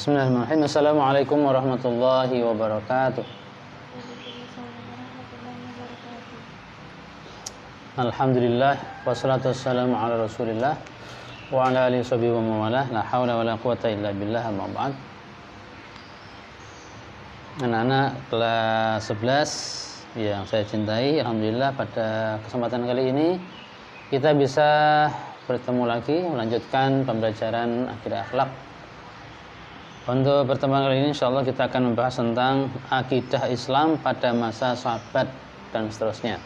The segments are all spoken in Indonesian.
Bismillahirrahmanirrahim. Assalamualaikum warahmatullahi wabarakatuh. Alhamdulillah wassalatu wassalamu ala Rasulillah wa ala alihi washabihi wa mawalah. La haula wala quwata illa billah, amma ba'd. Anak-anak kelas 11 yang saya cintai, alhamdulillah pada kesempatan kali ini kita bisa bertemu lagi melanjutkan pembelajaran akidah akhlak. Untuk pertemuan kali ini insyaallah kita akan membahas tentang akidah Islam pada masa sahabat dan seterusnya.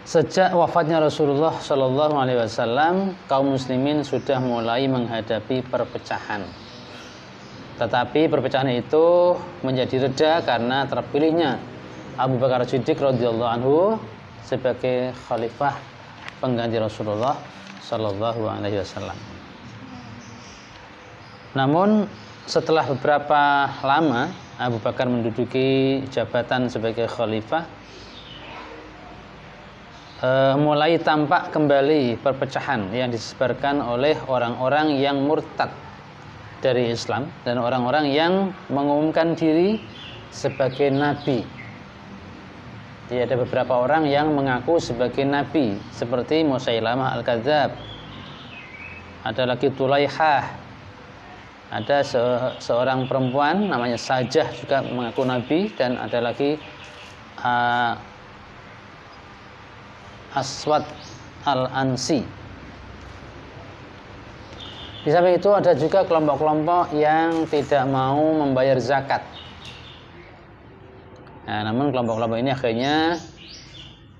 Sejak wafatnya Rasulullah Shallallahu Alaihi Wasallam, kaum muslimin sudah mulai menghadapi perpecahan. Tetapi perpecahan itu menjadi reda karena terpilihnya Abu Bakar Siddiq radhiyallahu anhu sebagai khalifah pengganti Rasulullah Shallallahu Alaihi Wasallam. Namun setelah beberapa lama Abu Bakar menduduki jabatan sebagai khalifah, mulai tampak kembali perpecahan yang disebarkan oleh orang-orang yang murtad dari Islam dan orang-orang yang mengumumkan diri sebagai nabi. Jadi ada beberapa orang yang mengaku sebagai nabi seperti Musailamah Al-Kadzab, ada lagi Tulaihah, ada seorang perempuan namanya Sajah juga mengaku nabi, dan ada lagi Aswad Al-Ansi. Di samping itu ada juga kelompok-kelompok yang tidak mau membayar zakat. Nah, namun kelompok-kelompok ini akhirnya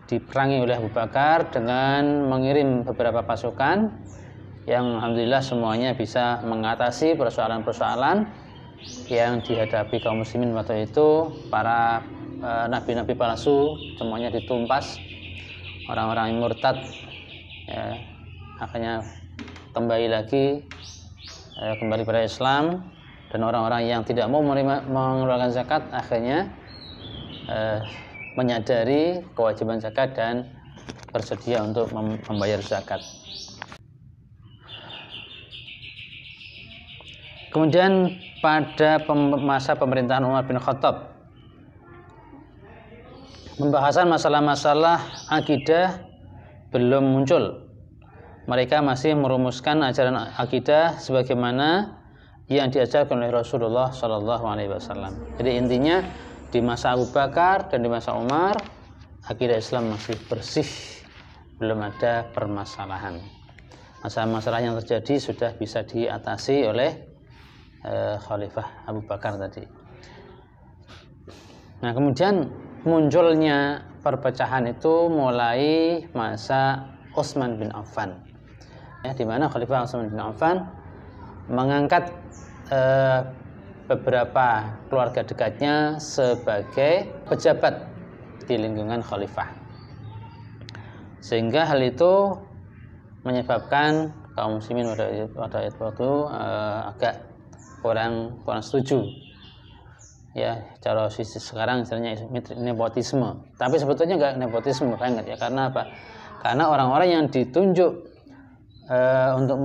diperangi oleh Abu Bakar dengan mengirim beberapa pasukan yang alhamdulillah semuanya bisa mengatasi persoalan-persoalan yang dihadapi kaum muslimin waktu itu. Para nabi-nabi palsu semuanya ditumpas, orang-orang yang murtad ya, akhirnya kembali lagi kembali pada Islam, dan orang-orang yang tidak mau mengeluarkan zakat akhirnya menyadari kewajiban zakat dan bersedia untuk membayar zakat. Kemudian pada masa pemerintahan Umar bin Khattab, pembahasan masalah-masalah akidah belum muncul. Mereka masih merumuskan ajaran akidah sebagaimana yang diajarkan oleh Rasulullah Shallallahu Alaihi Wasallam. Jadi intinya di masa Abu Bakar dan di masa Umar, akidah Islam masih bersih, belum ada permasalahan. Masalah-masalah yang terjadi sudah bisa diatasi oleh Khalifah Abu Bakar tadi. Nah, kemudian munculnya perpecahan itu mulai masa Utsman bin Affan, ya, di mana Khalifah Utsman bin Affan mengangkat beberapa keluarga dekatnya sebagai pejabat di lingkungan khalifah, sehingga hal itu menyebabkan kaum muslimin pada itu agak kurang setuju. Ya, cara sisi sekarang istilahnya nepotisme. Tapi sebetulnya enggak nepotisme banget ya. Karena apa? Karena orang-orang yang ditunjuk untuk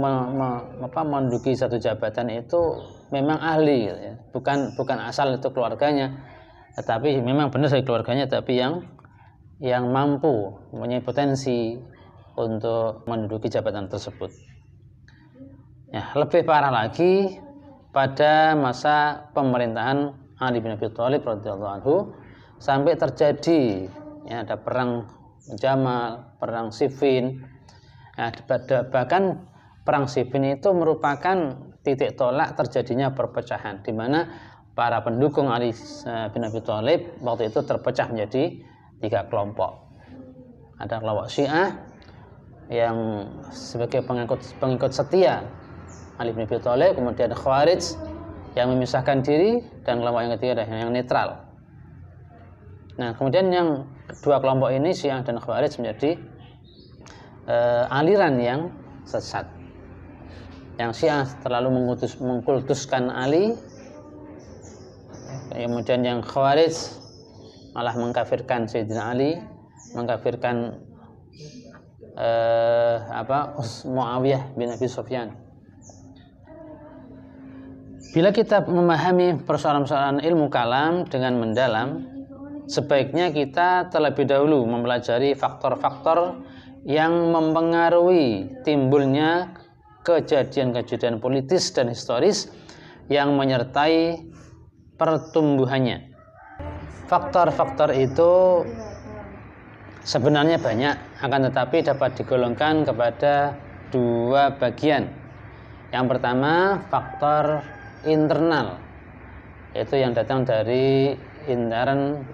menduduki satu jabatan itu memang ahli gitu ya. Bukan asal itu keluarganya, tetapi memang benar dari keluarganya, tapi yang mampu, mempunyai potensi untuk menduduki jabatan tersebut. Ya, lebih parah lagi pada masa pemerintahan Ali bin Abi Thalib radhiyallahu anhu, sampai terjadi ya, ada perang Jamal, perang Siffin. Nah, bahkan perang Siffin itu merupakan titik tolak terjadinya perpecahan, di mana para pendukung Ali bin Abi Thalib waktu itu terpecah menjadi 3 kelompok. Ada kelompok Syiah yang sebagai pengikut setia Ali bin Abi Thalib, kemudian ada Khawarij yang memisahkan diri, dan kelompok yang ketiga adalah yang netral. Nah, kemudian yang kedua kelompok ini, Syiah dan Khawarij, menjadi aliran yang sesat. Yang Syiah terlalu mengkultuskan Ali, kemudian yang Khawarij malah mengkafirkan Sayyidina Ali, mengkafirkan Muawiyah bin Abi Sufyan. Bila kita memahami persoalan-persoalan ilmu kalam dengan mendalam, sebaiknya kita terlebih dahulu mempelajari faktor-faktor yang mempengaruhi timbulnya kejadian-kejadian politis dan historis yang menyertai pertumbuhannya. Faktor-faktor itu sebenarnya banyak, akan tetapi dapat digolongkan kepada dua bagian. Yang pertama, faktor internal, yaitu yang datang dari intern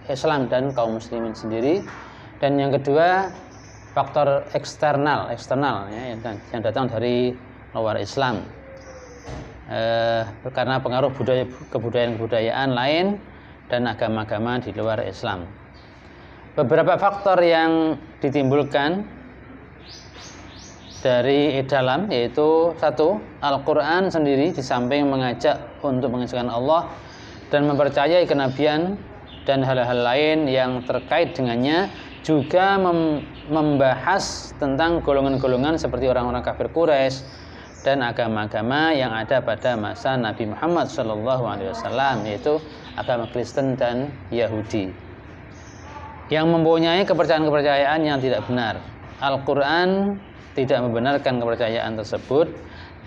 Islam dan kaum muslimin sendiri. Dan yang kedua, faktor eksternal ya, yang datang dari luar Islam, karena pengaruh kebudayaan lain dan agama-agama di luar Islam. Beberapa faktor yang ditimbulkan dari dalam, yaitu satu, Al-Quran sendiri di samping mengajak untuk mengesahkan Allah dan mempercayai kenabian dan hal-hal lain yang terkait dengannya, juga membahas tentang golongan-golongan seperti orang-orang kafir Quraisy dan agama-agama yang ada pada masa Nabi Muhammad SAW, yaitu agama Kristen dan Yahudi, yang mempunyai kepercayaan-kepercayaan yang tidak benar. Al-Quran tidak membenarkan kepercayaan tersebut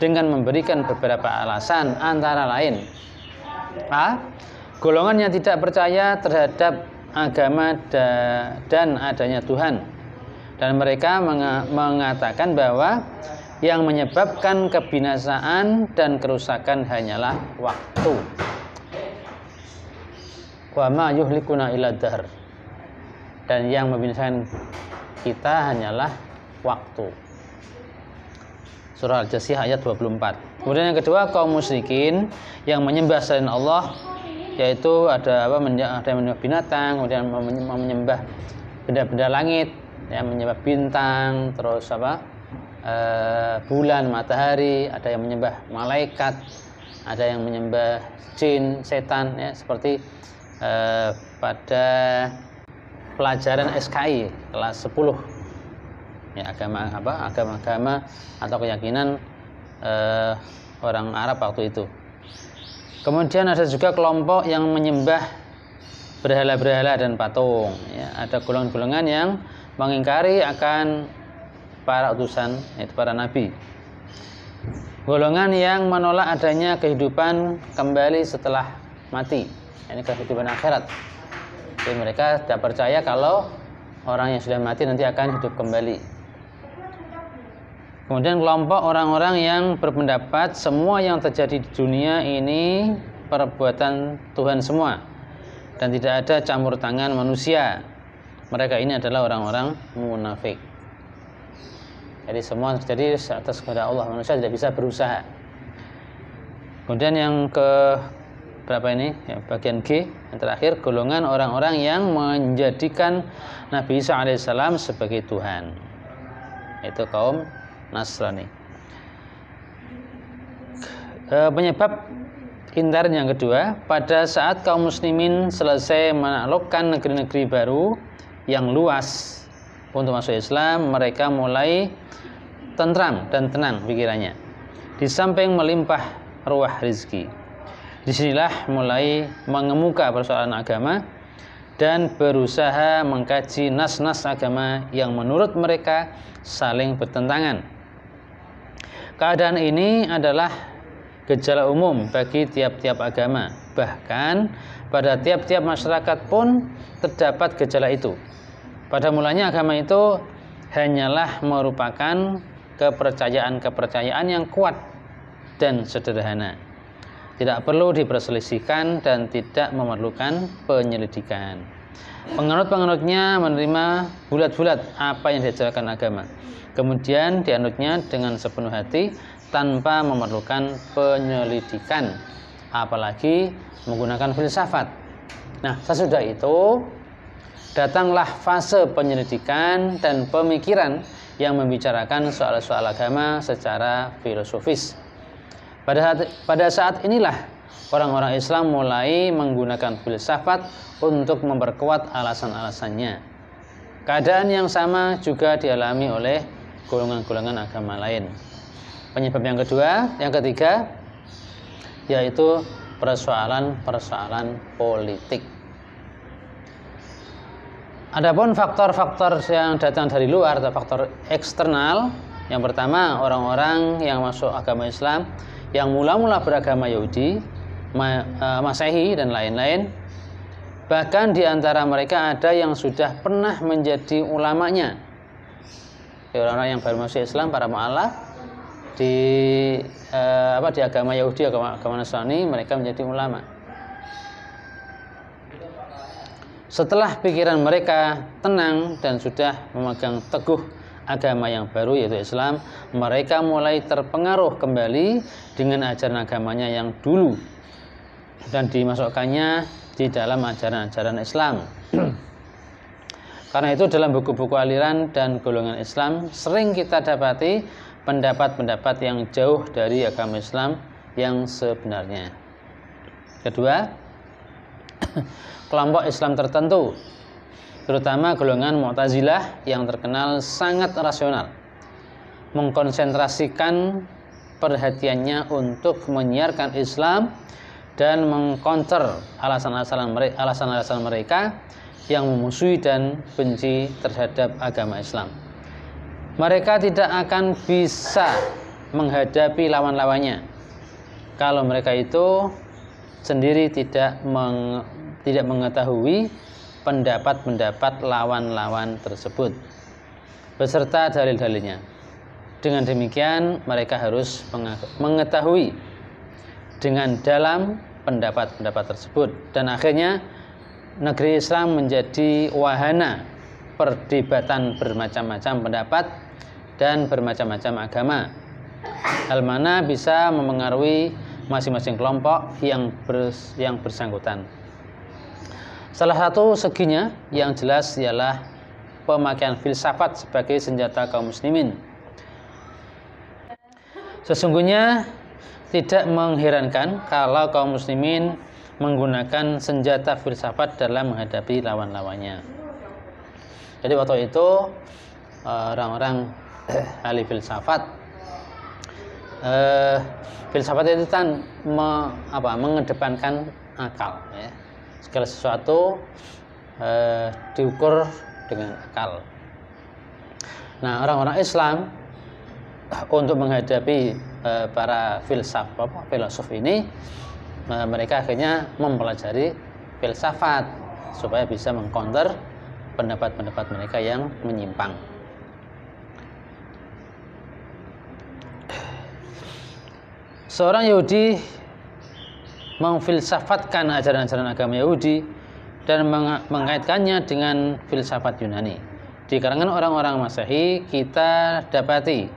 dengan memberikan beberapa alasan, antara lain: A. Golongan yang tidak percaya terhadap agama dan adanya Tuhan, dan mereka mengatakan bahwa yang menyebabkan kebinasaan dan kerusakan hanyalah waktu. Wa ma yuhlikuna illa dahr, dan yang membinasakan kita hanyalah waktu. Surah Al-Jasiyah ayat 24. Kemudian yang kedua, kaum musyrikin yang menyembah selain Allah, yaitu ada yang menyembah binatang, kemudian menyembah benda-benda langit, yang menyembah bintang, terus bulan, matahari, ada yang menyembah malaikat, ada yang menyembah jin, setan, ya, seperti pada pelajaran SKI kelas 10, ya, agama-agama atau keyakinan orang Arab waktu itu. Kemudian ada juga kelompok yang menyembah berhala-berhala dan patung, ya, ada golongan-golongan yang mengingkari akan para utusan, yaitu para nabi. Golongan yang menolak adanya kehidupan kembali setelah mati, ini kehidupan akhirat. Jadi mereka tidak percaya kalau orang yang sudah mati nanti akan hidup kembali. Kemudian kelompok orang-orang yang berpendapat semua yang terjadi di dunia ini perbuatan Tuhan semua dan tidak ada campur tangan manusia. Mereka ini adalah orang-orang munafik. Jadi semua terjadi atas kehendak Allah, manusia tidak bisa berusaha. Kemudian yang ke berapa ini? Ya, bagian G, yang terakhir, golongan orang-orang yang menjadikan Nabi Isa alaihissalam sebagai Tuhan, yaitu kaum Nasrani. Penyebab intern yang kedua, pada saat kaum muslimin selesai menaklukkan negeri-negeri baru yang luas untuk masuk Islam, mereka mulai tentram dan tenang pikirannya, di samping melimpah ruah rizki. Disinilah mulai mengemuka persoalan agama dan berusaha mengkaji nas-nas agama yang menurut mereka saling bertentangan. Keadaan ini adalah gejala umum bagi tiap-tiap agama. Bahkan pada tiap-tiap masyarakat pun terdapat gejala itu. Pada mulanya agama itu hanyalah merupakan kepercayaan-kepercayaan yang kuat dan sederhana, tidak perlu diperselisihkan dan tidak memerlukan penyelidikan. Penganut-penganutnya menerima bulat-bulat apa yang diajarkan agama, kemudian dianutnya dengan sepenuh hati tanpa memerlukan penyelidikan, apalagi menggunakan filsafat. Nah, sesudah itu datanglah fase penyelidikan dan pemikiran yang membicarakan soal-soal agama secara filosofis. Pada saat inilah orang-orang Islam mulai menggunakan filsafat untuk memperkuat alasan-alasannya. Keadaan yang sama juga dialami oleh golongan-golongan agama lain. Penyebab yang ketiga, yaitu persoalan-persoalan politik. Adapun faktor-faktor yang datang dari luar atau faktor eksternal, yang pertama orang-orang yang masuk agama Islam yang mula-mula beragama Yahudi, Masehi dan lain-lain. Bahkan di antara mereka ada yang sudah pernah menjadi ulamanya. Orang-orang yang baru masuk Islam, para mu'alaf di agama Yahudi, agama Nasrani, mereka menjadi ulama. Setelah pikiran mereka tenang dan sudah memegang teguh agama yang baru yaitu Islam, mereka mulai terpengaruh kembali dengan ajaran agamanya yang dulu dan dimasukkannya di dalam ajaran-ajaran Islam. Karena itu dalam buku-buku aliran dan golongan Islam sering kita dapati pendapat-pendapat yang jauh dari agama Islam yang sebenarnya. Kedua, kelompok Islam tertentu, terutama golongan Mu'tazilah yang terkenal sangat rasional, mengkonsentrasikan perhatiannya untuk menyiarkan Islam dan mengcounter alasan-alasan mereka yang memusuhi dan benci terhadap agama Islam. Mereka tidak akan bisa menghadapi lawan-lawannya kalau mereka itu sendiri tidak mengetahui pendapat-pendapat lawan-lawan tersebut beserta dalil-dalilnya. Dengan demikian mereka harus mengetahui dengan dalam pendapat-pendapat tersebut, dan akhirnya negeri Islam menjadi wahana perdebatan bermacam-macam pendapat dan bermacam-macam agama, hal mana bisa memengaruhi masing-masing kelompok yang bersangkutan. Salah satu seginya yang jelas ialah pemakaian filsafat sebagai senjata kaum muslimin. Sesungguhnya tidak mengherankan kalau kaum muslimin menggunakan senjata filsafat dalam menghadapi lawan-lawannya. Jadi waktu itu orang-orang ahli filsafat itu kan mengedepankan akal, ya. Segala sesuatu diukur dengan akal. Nah, orang-orang Islam untuk menghadapi para filosof ini, mereka akhirnya mempelajari filsafat supaya bisa mengcounter pendapat-pendapat mereka yang menyimpang. Seorang Yahudi memfilsafatkan ajaran-ajaran agama Yahudi dan mengaitkannya dengan filsafat Yunani. Di kalangan orang-orang Masehi kita dapati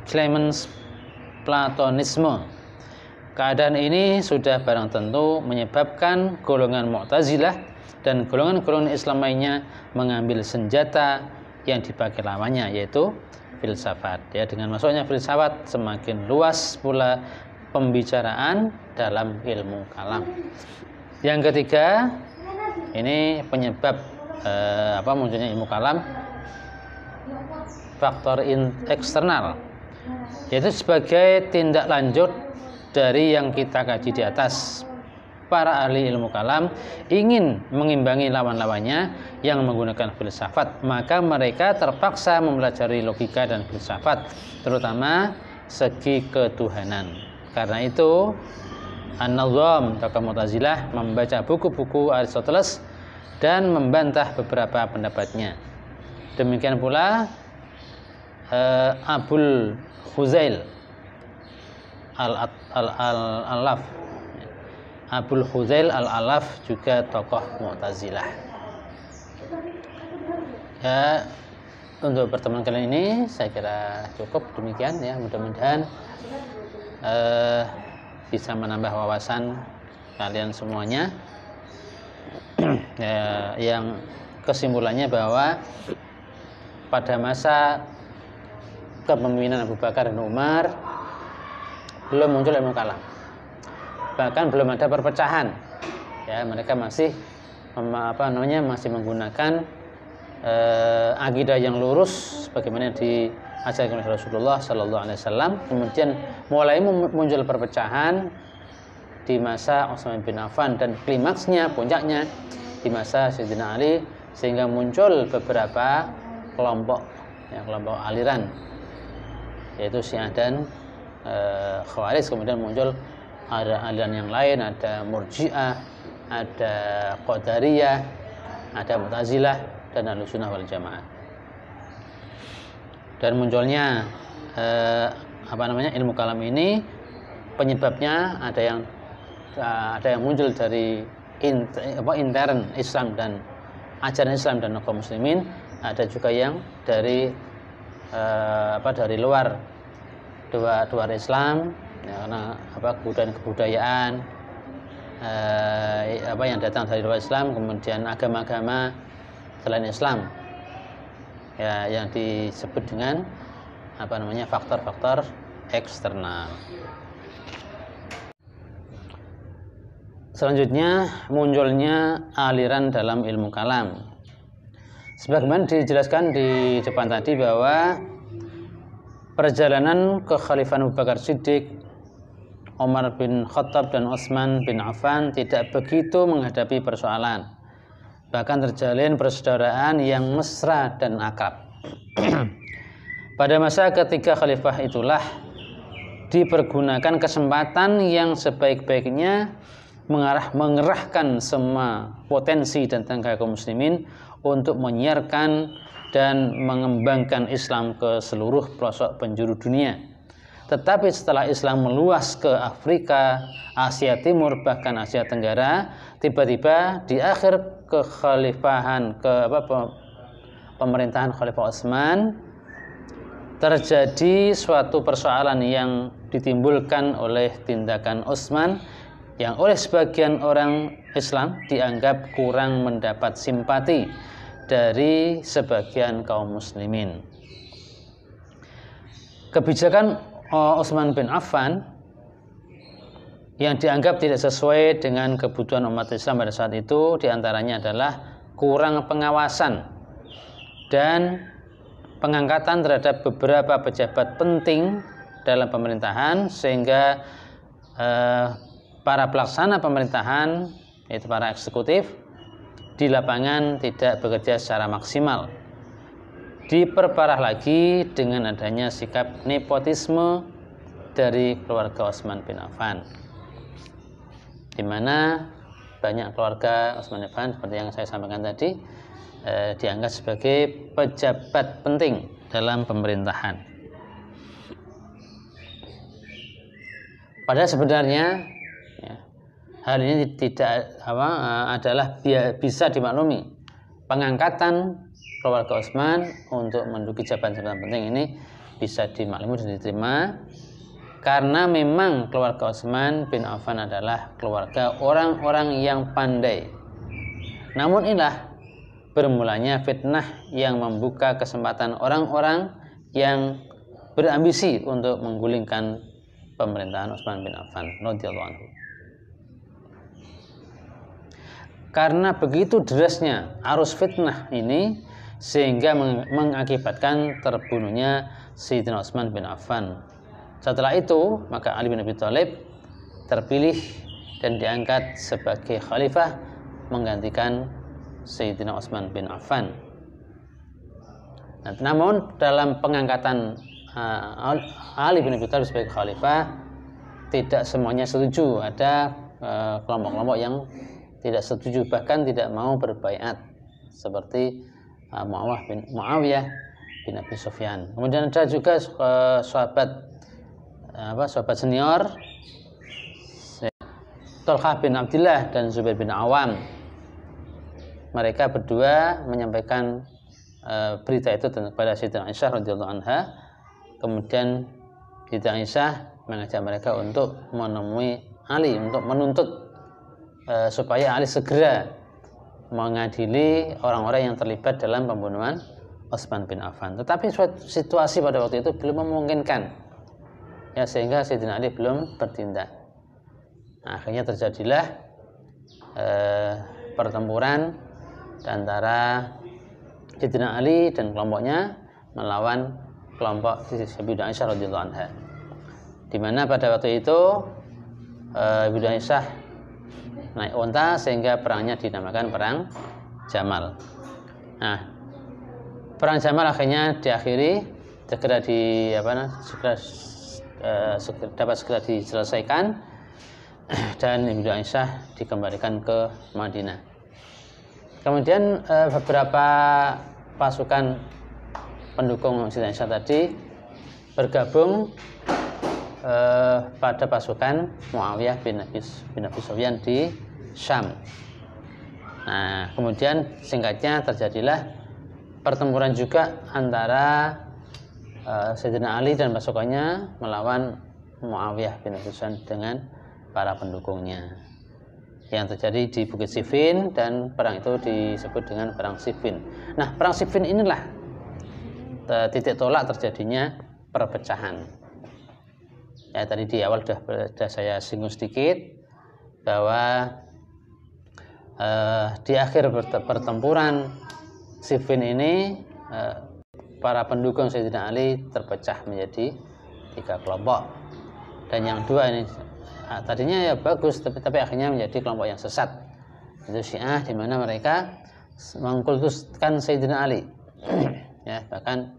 Clemens Platonisme. Keadaan ini sudah barang tentu menyebabkan golongan Mu'tazilah dan golongan-golongan Islam lainnya mengambil senjata yang dipakai lawannya, yaitu filsafat. Ya, dengan masuknya filsafat semakin luas pula pembicaraan dalam ilmu kalam. Yang ketiga, ini penyebab munculnya ilmu kalam, faktor eksternal, yaitu sebagai tindak lanjut dari yang kita kaji di atas. Para ahli ilmu kalam ingin mengimbangi lawan-lawannya yang menggunakan filsafat, maka mereka terpaksa mempelajari logika dan filsafat, terutama segi ketuhanan. Karena itu An-Nazam tokoh Mu'tazilah membaca buku-buku Aristoteles dan membantah beberapa pendapatnya. Demikian pula Abul Huzail Al-Alaf, Abul Huzail Al-Alaf juga tokoh Mu'tazilah. Ya, untuk pertemuan kali ini saya kira cukup demikian, ya. Mudah-mudahan bisa menambah wawasan kalian semuanya. Ya, yang kesimpulannya bahwa pada masa kepemimpinan Abu Bakar dan Umar belum muncul ilmu kalam, bahkan belum ada perpecahan. Ya, mereka masih masih menggunakan akidah yang lurus sebagaimana ajaran Rasulullah Sallallahu Alaihi Wasallam. Kemudian mulai muncul perpecahan di masa Utsman bin Affan dan klimaksnya, puncaknya di masa Sayyidina Ali, sehingga muncul beberapa kelompok, kelompok aliran, yaitu Syiah dan Khawarij. Kemudian muncul ada aliran yang lain, ada Murji'ah, ada Qadariyah, ada Mu'tazilah dan Ahlussunnah wal Jamaah. Dan munculnya ilmu kalam ini, penyebabnya ada yang muncul dari intern Islam dan ajaran Islam dan kaum muslimin, ada juga yang dari luar Islam, karena kebudayaan yang datang dari luar Islam, kemudian agama-agama selain Islam, yang disebut dengan faktor-faktor eksternal. Selanjutnya munculnya aliran dalam ilmu kalam. Sebagaimana dijelaskan di depan tadi bahwa perjalanan kekhalifahan Abu Bakar Siddiq, Umar bin Khattab dan Utsman bin Affan tidak begitu menghadapi persoalan. Bahkan terjalin persaudaraan yang mesra dan akrab. Pada masa ketiga khalifah itulah dipergunakan kesempatan yang sebaik-baiknya mengerahkan semua potensi dan tenaga kaum muslimin untuk menyiarkan dan mengembangkan Islam ke seluruh pelosok penjuru dunia. Tetapi setelah Islam meluas ke Afrika, Asia Timur, bahkan Asia Tenggara, tiba-tiba di akhir pemerintahan Khalifah Utsman terjadi suatu persoalan yang ditimbulkan oleh tindakan Utsman yang oleh sebagian orang Islam dianggap kurang mendapat simpati dari sebagian kaum muslimin. Kebijakan Utsman bin Affan yang dianggap tidak sesuai dengan kebutuhan umat Islam pada saat itu diantaranya adalah kurang pengawasan dan pengangkatan terhadap beberapa pejabat penting dalam pemerintahan, sehingga para pelaksana pemerintahan, yaitu para eksekutif, di lapangan tidak bekerja secara maksimal. Diperparah lagi dengan adanya sikap nepotisme dari keluarga Utsman bin Affan, di mana banyak keluarga Utsman bin Affan seperti yang saya sampaikan tadi dianggap sebagai pejabat penting dalam pemerintahan. Padahal sebenarnya hal ini adalah bisa dimaklumi. Pengangkatan keluarga Utsman untuk menduduki jabatan penting ini bisa dimaklumi dan diterima karena memang keluarga Utsman bin Affan adalah keluarga orang-orang yang pandai. Namun inilah bermulanya fitnah yang membuka kesempatan orang-orang yang berambisi untuk menggulingkan pemerintahan Utsman bin Affan radhiyallahu anhu. Karena begitu derasnya arus fitnah ini, sehingga mengakibatkan terbunuhnya Sayyidina Utsman bin Affan. Setelah itu, maka Ali bin Abi Thalib terpilih dan diangkat sebagai khalifah menggantikan Sayyidina Utsman bin Affan. Namun dalam pengangkatan Ali bin Abi Thalib sebagai khalifah, tidak semuanya setuju. Ada kelompok-kelompok yang tidak setuju, bahkan tidak mau berbaiat, seperti Muawiyah bin Abi Sufyan. Kemudian ada juga sahabat senior Thalqah bin Abdillah dan Zubair bin Awam. Mereka berdua menyampaikan berita itu kepada Siti Aisyah radhiyallahu anha. Kemudian Siti Aisyah mengajak mereka untuk menemui Ali, untuk menuntut supaya Ali segera mengadili orang-orang yang terlibat dalam pembunuhan Utsman bin Affan. Tetapi situasi pada waktu itu belum memungkinkan, sehingga Sayyidina Ali belum bertindak. Akhirnya terjadilah pertempuran antara Sayyidina Ali dan kelompoknya melawan kelompok Ibnu Aisyah radhiyallahu anha. Di mana pada waktu itu Ibnu Aisyah naik unta sehingga perangnya dinamakan perang Jamal. Nah, perang Jamal akhirnya diakhiri, dapat segera diselesaikan, dan Ibnu Aisyah dikembalikan ke Madinah. Kemudian beberapa pasukan pendukung Siti Aisyah tadi bergabung pada pasukan Muawiyah bin Abi Sufyan di Syam. Nah, kemudian singkatnya terjadilah pertempuran juga antara Sayyidina Ali dan pasukannya melawan Muawiyah bin Abi Sufyan dengan para pendukungnya, yang terjadi di Bukit Siffin, dan perang itu disebut dengan perang Siffin. Nah, perang Siffin inilah titik tolak terjadinya perpecahan. Ya, tadi di awal sudah saya singgung sedikit bahwa di akhir pertempuran Siffin ini para pendukung Sayyidina Ali terpecah menjadi 3 kelompok, dan yang 2 ini tadinya ya bagus, tapi akhirnya menjadi kelompok yang sesat, itu Syiah, di mana mereka mengkultuskan Sayyidina Ali. Ya, bahkan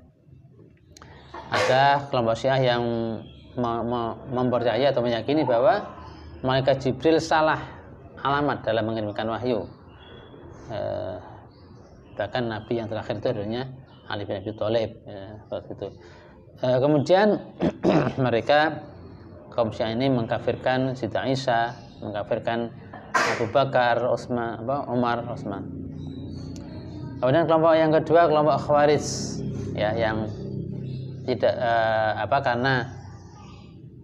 ada kelompok Syiah yang mempercayai atau meyakini bahwa malaikat Jibril salah alamat dalam mengirimkan wahyu. Bahkan Nabi yang terakhir itu adalah Ali bin Abi Thalib, seperti itu. Kemudian mereka kaum Syiah ini mengkafirkan Siti Aisyah, mengkafirkan Abu Bakar, Umar, Utsman. Kemudian kelompok yang kedua, kelompok Khawarij, ya, yang tidak karena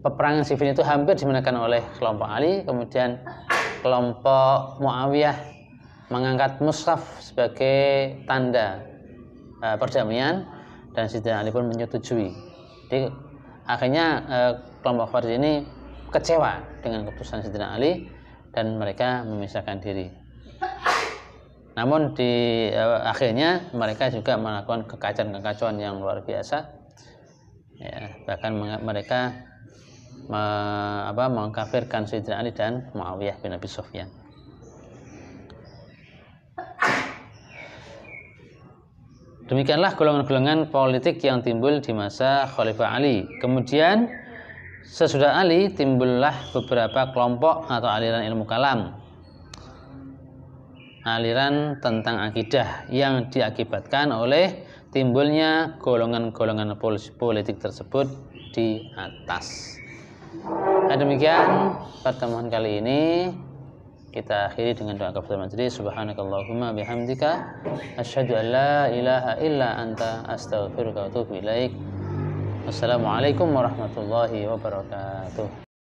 peperangan Siffin itu hampir dimenangkan oleh kelompok Ali. Kemudian kelompok Muawiyah mengangkat mushaf sebagai tanda perdamaian, dan Sayyidina Ali pun menyetujui. Jadi akhirnya kelompok Khawarij ini kecewa dengan keputusan Sayyidina Ali dan mereka memisahkan diri. Namun di akhirnya mereka juga melakukan kekacauan yang luar biasa. Ya, bahkan mereka mengkafirkan Sayyidina Ali dan Muawiyah bin Abi Sufyan. Demikianlah golongan-golongan politik yang timbul di masa Khalifah Ali. Kemudian sesudah Ali timbullah beberapa kelompok atau aliran ilmu kalam, aliran tentang akidah, yang diakibatkan oleh timbulnya golongan-golongan politik tersebut di atas. Nah, demikian pertemuan kali ini. Kita akhiri dengan doa kafaratul majlis. Subhanakallahumma bihamdika asyhadu an la ilaha illa anta astaghfiruka wa atubu ilaik. Wassalamualaikum warahmatullahi wabarakatuh.